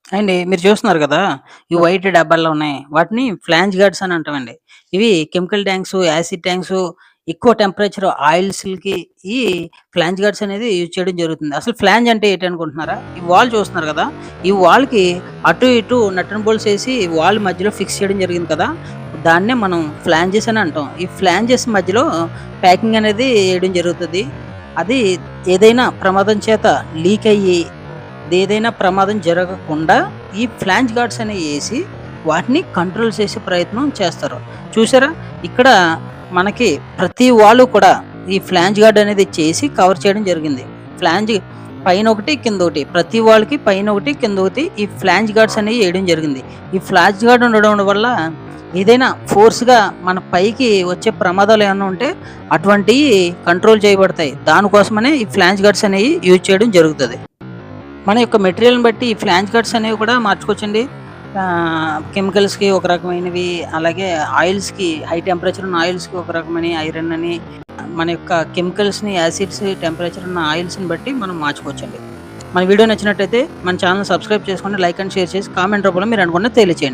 అండి మీరు చూస్తున్నారు కదా! ఈ వైట్ డబ్బాల్లో ఉన్నాయి. వాటిని ఫ్లాంజ్ గార్డ్స్ అని అంటామండి. ఇవి కెమికల్ ట్యాంక్సు, యాసిడ్ ట్యాంక్సు, ఎక్కువ టెంపరేచర్ ఆయిల్స్‌లకి ఈ ఫ్లాంజ్ గార్డ్స్ అనేది యూజ్ చేయడం జరుగుతుంది. అసలు ఫ్లాంజ్ అంటే ఏంటనుకుంటున్నారా? ఈ వాల్ చూస్తున్నారు కదా! ఈ వాల్‌కి అటు ఇటు నట్ అండ్ బోల్ట్స్ ఏసి వాల్ మధ్యలో ఫిక్స్ చేయడం జరిగింది కదా! దాన్నే మనం ఫ్లాంజెస్ అని అంటాం. ఈ ఫ్లాంజెస్ మధ్యలో ప్యాకింగ్ అనేది ఏయడం జరుగుతది. అది ఏదైనా ప్రమాదం చేత లీక్ అయ్యి ఏదైనా ప్రమాదం జరగకుండా ఈ ఫ్లాంజ్ గార్డ్స్ అనేవి ఏసి, వాటిని కంట్రోల్ చేసే ప్రయత్నం చేస్తారు. చూసారా? ఇక్కడ మనకి ప్రతి వాళ్ళు కూడా ఈ ఫ్లాంజ్ గార్డ్ అనేది చేసి కవర్ చేయడం జరిగింది. ఫ్లాంజ్ పైనొకటి, కిందొకటి. ప్రతి వాళ్ళకి పైనొకటి, కిందొకటి ఈ ఫ్లాంజ్ గార్డ్స్ అనేవి ఏయడం జరిగింది. ఈ ఫ్లాంజ్ గార్డ్ ఉండడం వల్ల ఏదైనా ఫోర్స్‌గా మన పైకి వచ్చే ప్రమాదాలు ఏమన్నా ఉంటే అటువంటియి కంట్రోల్ చేయబడతాయి. దానికోసమనే ఈ ఫ్లాంజ్ గార్డ్స్ అనేవి యూజ్ చేయడం జరుగుతది. మన యొక్క మెటీరియల్‌ని బట్టి ఈ ఫ్లాంజ్ కట్స్ అనేవి కూడా మార్చుకోవచ్చండి. కెమికల్స్‌కి ఒక రకమైనవి, అలాగే ఆయిల్స్‌కి హై టెంపరేచర్ ఉన్న ఆయిల్స్‌కి ఒక రకమైన ఐరన్ అని, మన యొక్క కెమికల్స్‌ని, యాసిడ్స్, టెంపరేచర్ ఉన్న ఆయిల్స్‌ని బట్టి మనం మార్చుకోవచ్చండి. మన వీడియో నచ్చినట్టయితే మన ఛానెల్‌ని సబ్స్క్రైబ్ చేసుకోండి. లైక్ అండ్ షేర్ చేసి కామెంట్ రూపంలో మీరు అనుకున్నది తెలియచేయండి.